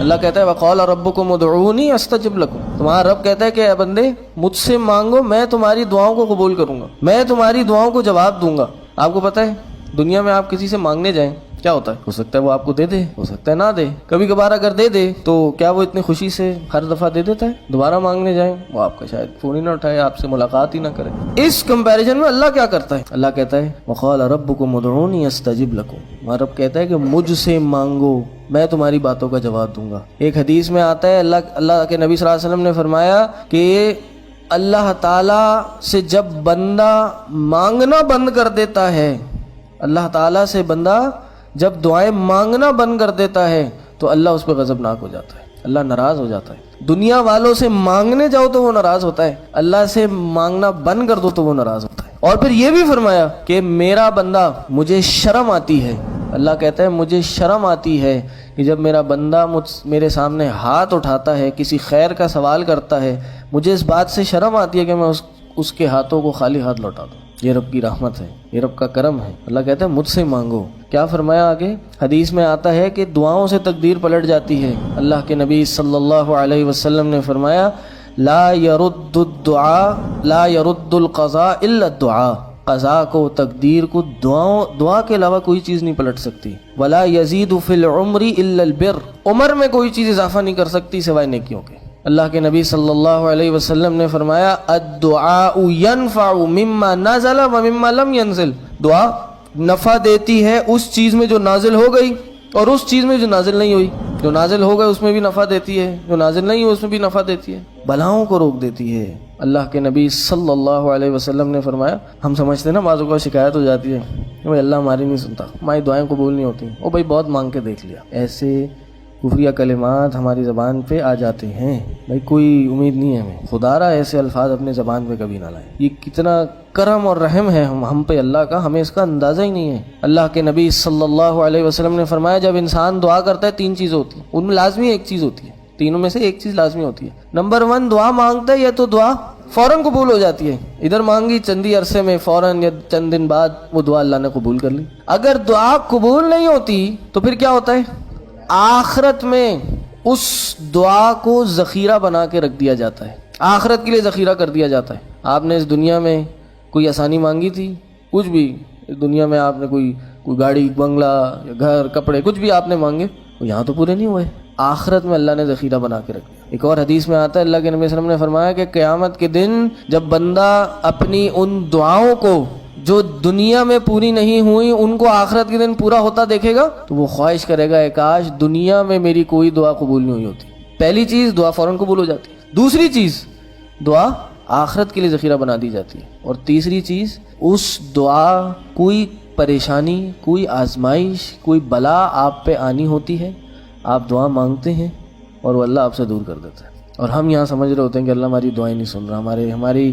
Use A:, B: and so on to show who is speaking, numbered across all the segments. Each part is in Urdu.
A: اللہ کہتا ہے وقال ربکم ادعونی استجب لکم، تمہارا رب کہتا ہے کہ اے بندے مجھ سے مانگو، میں تمہاری دعاؤں کو قبول کروں گا، میں تمہاری دعاؤں کو جواب دوں گا۔ آپ کو پتہ ہے دنیا میں آپ کسی سے مانگنے جائیں کیا ہوتا ہے؟ ہو سکتا ہے وہ آپ کو دے دے، ہو سکتا ہے نہ دے، کبھی کبھار اگر دے دے تو کیا وہ اتنی خوشی سے ہر دفعہ دے دیتا ہے؟ دوبارہ مانگنے جائیں وہ آپ کا شاید فون ہی نہ اٹھائے، آپ سے ملاقات ہی نہ کرے۔ اس کمپیریزن میں اللہ کیا کرتا ہے؟ اللہ کہتا ہے وقال ربکم ادعونی استجب لکم، ہمارا رب کہتا ہے کہ مجھ سے مانگو، میں تمہاری باتوں کا جواب دوں گا۔ ایک حدیث میں آتا ہے اللہ کے نبی صلی اللہ علیہ وسلم نے فرمایا کہ اللہ تعالیٰ سے جب بندہ مانگنا بند کر دیتا ہے، اللہ تعالیٰ سے بندہ جب دعائیں مانگنا بند کر دیتا ہے تو اللہ اس پہ غضبناک ہو جاتا ہے، اللہ ناراض ہو جاتا ہے۔ دنیا والوں سے مانگنے جاؤ تو وہ ناراض ہوتا ہے، اللہ سے مانگنا بند کر دو تو وہ ناراض ہوتا ہے۔ اور پھر یہ بھی فرمایا کہ میرا بندہ، مجھے شرم آتی ہے، اللہ کہتا ہے مجھے شرم آتی ہے کہ جب میرا بندہ میرے سامنے ہاتھ اٹھاتا ہے، کسی خیر کا سوال کرتا ہے، مجھے اس بات سے شرم آتی ہے کہ میں اس کے ہاتھوں کو خالی ہاتھ لوٹا دوں۔ یہ رب کی رحمت ہے، یہ رب کا کرم ہے۔ اللہ کہتا ہے مجھ سے مانگو۔ کیا فرمایا آگے؟ حدیث میں آتا ہے کہ دعاؤں سے تقدیر پلٹ جاتی ہے۔ اللہ کے نبی صلی اللہ علیہ وسلم نے فرمایا لا يرد القضاء الا الدعاء، قضاء کو، تقدیر کو دعا کے علاوہ کوئی چیز نہیں پلٹ سکتی۔ ولا يزيد في العمر الا البر، عمر میں کوئی چیز اضافہ نہیں کر سکتی سوائے نیکیوں کے۔ اللہ کے نبی صلی اللہ علیہ وسلم نے فرمایا الدعاء ينفع مما نزل ومما لم ينزل، دعا نفع دیتی ہے اس چیز میں جو نازل ہو گئی اور اس چیز میں جو نازل نہیں ہوئی۔ جو نازل ہو گئے اس میں بھی نفع دیتی ہے، جو نازل نہیں ہوئی اس میں بھی نفع دیتی ہے، بلاؤں کو روک دیتی ہے۔ اللہ کے نبی صلی اللہ علیہ وسلم نے فرمایا، ہم سمجھتے ہیں نا بعض اوقات شکایت ہو جاتی ہے کہ بھائی اللہ ہماری نہیں سنتا، ہماری دعائیں قبول نہیں ہوتی، او بھائی بہت مانگ کے دیکھ لیا۔ ایسے کفریہ کلمات ہماری زبان پہ آ جاتے ہیں، بھائی کوئی امید نہیں ہے ہمیں، خدا را ایسے الفاظ اپنے زبان پہ کبھی نہ لائیں۔ یہ کتنا کرم اور رحم ہے ہم پہ اللہ کا، ہمیں اس کا اندازہ ہی نہیں ہے۔ اللہ کے نبی صلی اللہ علیہ وسلم نے فرمایا جب انسان دعا کرتا ہے تین چیز ہوتی ہیں، ان میں لازمی ایک چیز ہوتی ہے، تینوں میں سے ایک چیز لازمی ہوتی ہے۔ نمبر 1، دعا مانگتا ہے یا تو دعا فوراً قبول ہو جاتی ہے، ادھر مانگی چندی عرصے میں فوراً یا چند دن بعد وہ دعا اللہ نے قبول کر لی۔ اگر دعا قبول نہیں ہوتی تو پھر کیا ہوتا ہے؟ آخرت میں اس دعا کو ذخیرہ بنا کے رکھ دیا جاتا ہے، آخرت کے لیے ذخیرہ کر دیا جاتا ہے۔ آپ نے اس دنیا میں کوئی آسانی مانگی تھی، کچھ بھی اس دنیا میں آپ نے کوئی گاڑی، بنگلہ یا گھر، کپڑے، کچھ بھی آپ نے مانگے، وہ یہاں تو پورے نہیں ہوئے، آخرت میں اللہ نے ذخیرہ بنا کے رکھ دیا۔ ایک اور حدیث میں آتا ہے اللہ کے نبی صلی اللہ علیہ وسلم نے فرمایا کہ قیامت کے دن جب بندہ اپنی ان دعاؤں کو جو دنیا میں پوری نہیں ہوئی ان کو آخرت کے دن پورا ہوتا دیکھے گا تو وہ خواہش کرے گا اے کاش دنیا میں میری کوئی دعا قبول نہیں ہوئی ہوتی۔ پہلی چیز دعا فوراً قبول ہو جاتی ہے، دوسری چیز دعا آخرت کے لیے ذخیرہ بنا دی جاتی ہے، اور تیسری چیز اس دعا کوئی پریشانی، کوئی آزمائش، کوئی بلا آپ پہ آنی ہوتی ہے، آپ دعا مانگتے ہیں اور وہ اللہ آپ سے دور کر دیتا ہے، اور ہم یہاں سمجھ رہے ہوتے ہیں کہ اللہ ہماری دعائیں نہیں سن رہا، ہماری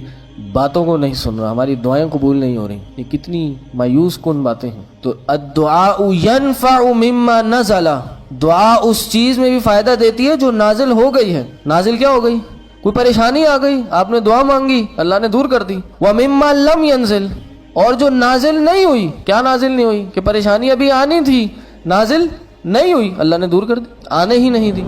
A: باتوں کو نہیں سن رہا، ہماری دعائیں قبول نہیں ہو رہی۔ یہ کتنی مایوس کن باتیں ہیں۔ تو الدعاء ينفع مما نزل، دعا اس چیز میں بھی فائدہ دیتی ہے جو نازل ہو گئی ہے۔ نازل کیا ہو گئی؟ کوئی پریشانی آ گئی، آپ نے دعا مانگی، اللہ نے دور کر دی۔ ومما لم ينزل، اور جو نازل نہیں ہوئی، کیا نازل نہیں ہوئی؟ کہ پریشانی ابھی آنی تھی، نازل نہیں ہوئی، اللہ نے دور کر دی، آنے ہی نہیں دی۔